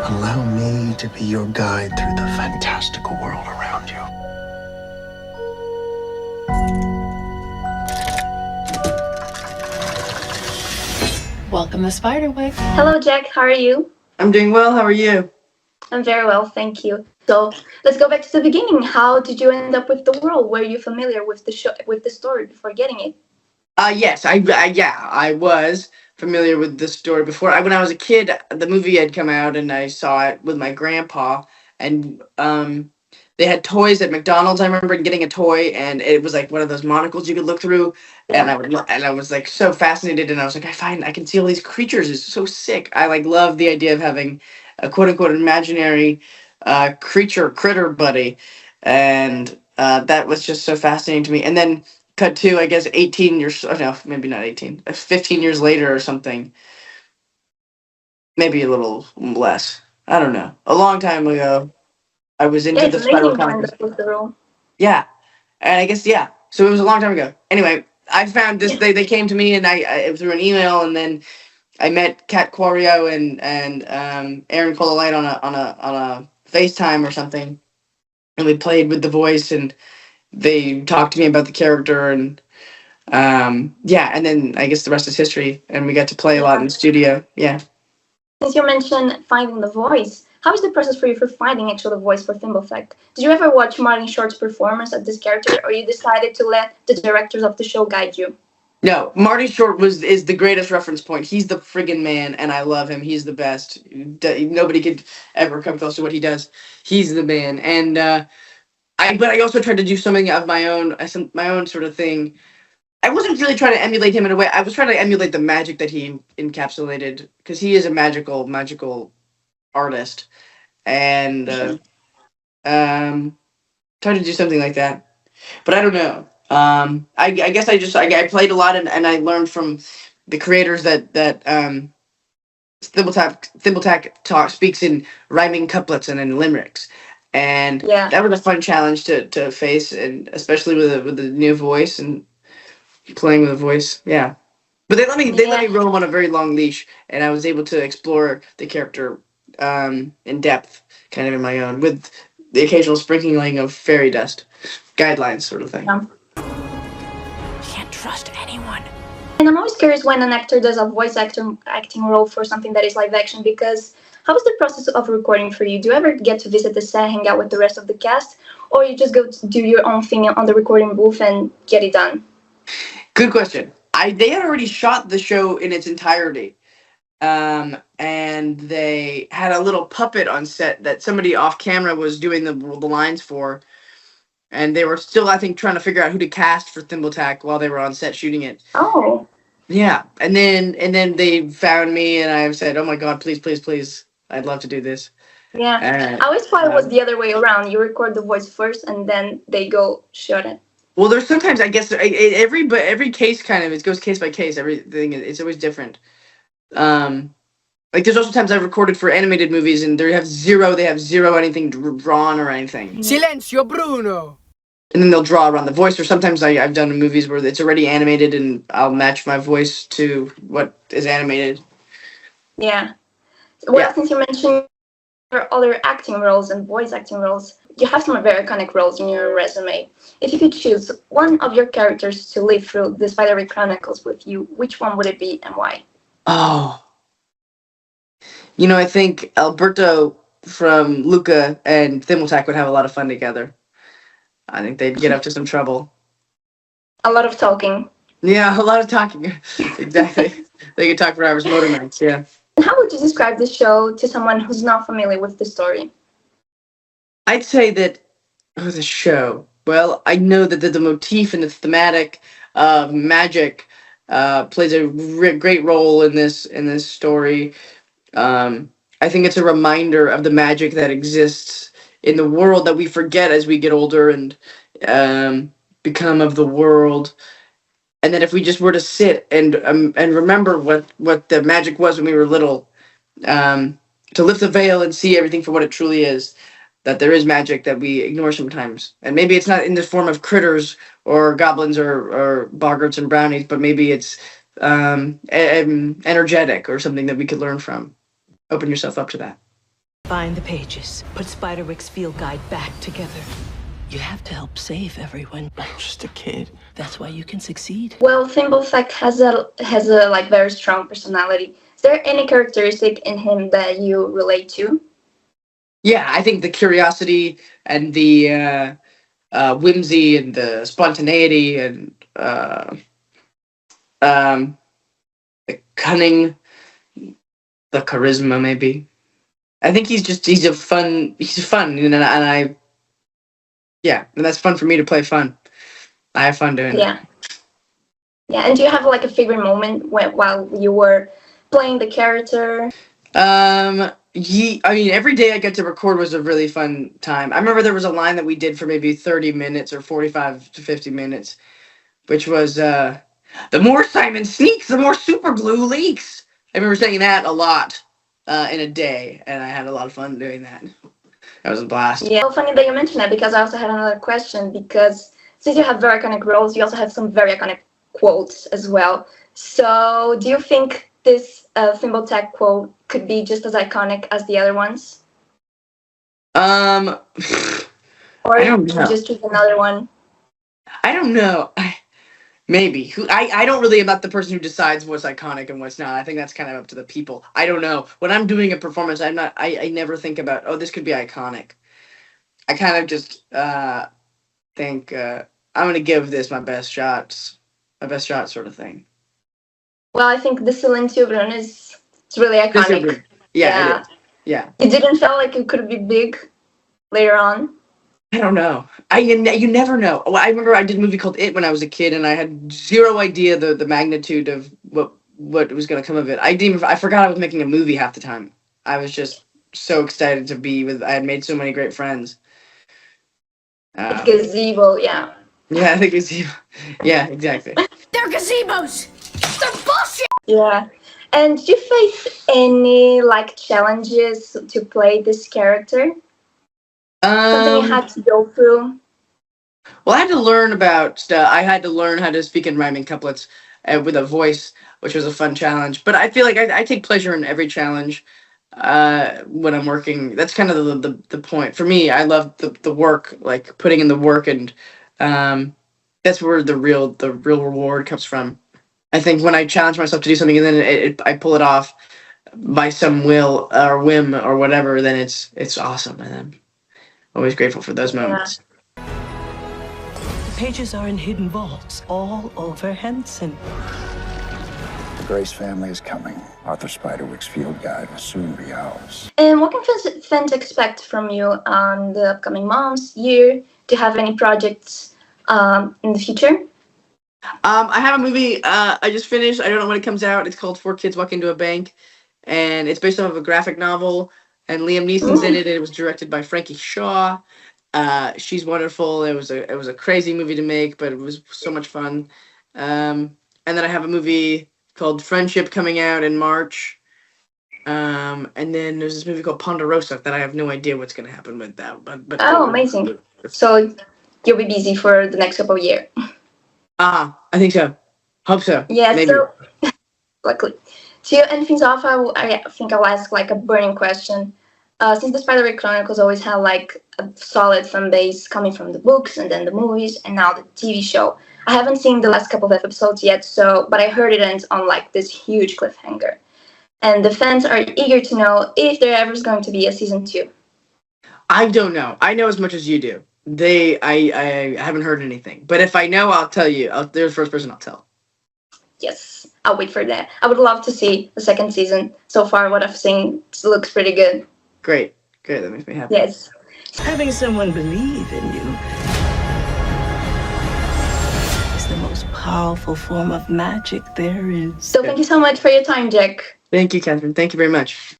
Allow me to be your guide through the fantastical world around you. Welcome to Spiderwick. Hello, Jack. How are you? I'm doing well. How are you? I'm very well, thank you. So let's go back to the beginning. How did you end up with the world? Were you familiar with the show, with the story before getting it? Yes, I was familiar with the story before. When I was a kid, the movie had come out, and I saw it with my grandpa, and they had toys at McDonald's. I remember getting a toy, and it was like one of those monocles you could look through, and I was like so fascinated, and I was like, I can see all these creatures. It's so sick. I like love the idea of having a quote unquote imaginary critter buddy, and that was just so fascinating to me. And then cut to, I guess, 18 years, oh, no, maybe not 18, 15 years later or something. Maybe a little less. I don't know. A long time ago, I was Yeah, into it's the Spiral amazing you end Chronicles. up with the role. Yeah. And I guess, yeah. So it was a long time ago. Anyway, I found this, they came to me and I through an email, and then I met Kat Quario and Aaron Cololite on a FaceTime or something. And we played with the voice, and they talked to me about the character, and yeah, and then I guess the rest is history, and we got to play a lot in the studio. Yeah. Since you mentioned finding the voice, how is the process for you for finding actually the voice for Thimblefect? Did you ever watch Martin Short's performance of this character, or you decided to let the directors of the show guide you? No, Marty Short is the greatest reference point. He's the friggin' man, and I love him. He's the best. Nobody could ever come close to what he does. He's the man, and but I also tried to do something of my own sort of thing. I wasn't really trying to emulate him in a way. I was trying to emulate the magic that he encapsulated, because he is a magical artist, and tried to do something like that. But I don't know. I guess I played a lot, and I learned from the creators that Thimbletack talk speaks in rhyming couplets and in limericks, and Yeah. that was a fun challenge to face, and especially with a new voice and playing with a voice. Yeah, but they let me roam on a very long leash, and I was able to explore the character in depth, kind of in my own, with the occasional sprinkling of fairy dust, guidelines, sort of thing. Can't trust anyone. And I'm always curious when an actor does a acting role for something that is live action, because how is the process of recording for you? Do you ever get to visit the set, hang out with the rest of the cast, or you just go to do your own thing on the recording booth and get it done? Good question. They had already shot the show in its entirety, and they had a little puppet on set that somebody off camera was doing the lines for, and they were still, I think, trying to figure out who to cast for Thimbletack while they were on set shooting it. Oh. Yeah, and then they found me, and I said, "Oh my God, please, please, please! I'd love to do this." Yeah, I always thought it was the other way around. You record the voice first, and then they go shoot it. Well, there's sometimes, I guess, every case kind of, it goes case by case. Everything, it's always different. Like there's also times I've recorded for animated movies, and they have zero anything drawn or anything. Silenzio, Bruno. And then they'll draw around the voice, or sometimes I've done movies where it's already animated, and I'll match my voice to what is animated. Yeah. Well, since you mentioned your other acting roles and voice acting roles, you have some very iconic roles in your resume. If you could choose one of your characters to live through the Spiderwick Chronicles with you, which one would it be and why? Oh. I think Alberto from Luca and Thimbletack would have a lot of fun together. I think they'd get up to some trouble. A lot of talking. Yeah, a lot of talking. Exactly. They could talk for hours, motor nights, yeah. How would you describe the show to someone who's not familiar with the story? I'd say that, the show. Well, I know that the motif and the thematic of magic plays a great role in this story. I think it's a reminder of the magic that exists in the world that we forget as we get older and become of the world. And that if we just were to sit and remember what the magic was when we were little, to lift the veil and see everything for what it truly is, that there is magic that we ignore sometimes. And maybe it's not in the form of critters or goblins or boggarts and brownies, but maybe it's energetic or something that we could learn from. Open yourself up to that. Find the pages. Put Spiderwick's field guide back together. You have to help save everyone. I'm just a kid. That's why you can succeed. Well, Thimblethek has a like very strong personality. Is there any characteristic in him that you relate to? Yeah, I think the curiosity and the whimsy and the spontaneity and the cunning, the charisma, maybe. I think he's fun, and and that's fun for me to play fun. I have fun doing it. Yeah. Yeah, and do you have like a favorite moment while you were playing the character? Every day I get to record was a really fun time. I remember there was a line that we did for maybe 30 minutes or 45 to 50 minutes, which was, the more Simon sneaks, the more super glue leaks. I remember saying that a lot in a day, and I had a lot of fun doing that. That was a blast. Yeah, well, funny that you mentioned that, because I also had another question, because since you have very iconic roles, you also have some very iconic quotes as well. So do you think this Thimblethek quote could be just as iconic as the other ones? Or I don't know. just choose another one? I don't know. Maybe. I don't really, am not the person who decides what's iconic and what's not. I think that's kind of up to the people. I don't know. When I'm doing a performance, I never think about, oh, this could be iconic. I kind of just think, I'm going to give this my best shot sort of thing. Well, I think the Silentubron is really iconic. Yeah. It is. Yeah. It didn't feel like it could be big later on. I don't know. You never know. Well, I remember I did a movie called It when I was a kid, and I had zero idea the magnitude of what was going to come of it. I forgot I was making a movie half the time. I was just so excited to be with. I had made so many great friends. Gazebo, yeah. Yeah, I think gazebo. Yeah, exactly. They're gazebos! They're bullshit! Yeah. And did you face any like challenges to play this character? Something you had to go through? Well, I had to learn about stuff. I had to learn how to speak in rhyming couplets with a voice, which was a fun challenge. But I feel like I take pleasure in every challenge when I'm working. That's kind of the point. For me, I love the work, like putting in the work, and that's where the real reward comes from. I think when I challenge myself to do something and then I pull it off by some will or whim or whatever, then it's awesome, and I'm always grateful for those moments. The pages are in hidden vaults all over Henson. The Grace family is coming. Arthur Spiderwick's field guide will soon be ours. And what can fans expect from you on the upcoming months, year? Do you have any projects in the future? I have a movie I just finished. I don't know when it comes out. It's called Four Kids Walk Into a Bank, and it's based off of a graphic novel. And Liam Neeson's in it. And it was directed by Frankie Shaw. She's wonderful. It was a crazy movie to make, but it was so much fun. And then I have a movie called Friendship coming out in March. And then there's this movie called Ponderosa that I have no idea what's going to happen with that. But oh, amazing! So you'll be busy for the next couple of years. I think so. Hope so. Yeah. Maybe. So luckily. To end things off, I think I'll ask like a burning question. Since the Spiderwick Chronicles always had like a solid fan base coming from the books and then the movies and now the TV show, I haven't seen the last couple of episodes yet, but I heard it ends on like this huge cliffhanger. And the fans are eager to know if there ever is going to be a season 2. I don't know. I know as much as you do. I haven't heard anything. But if I know, I'll tell you. They're the first person I'll tell. Yes, I'll wait for that. I would love to see the second season. So far, what I've seen looks pretty good. Great. That makes me happy. Yes. Having someone believe in you is the most powerful form of magic there is. So thank you so much for your time, Jack. Thank you, Catherine. Thank you very much.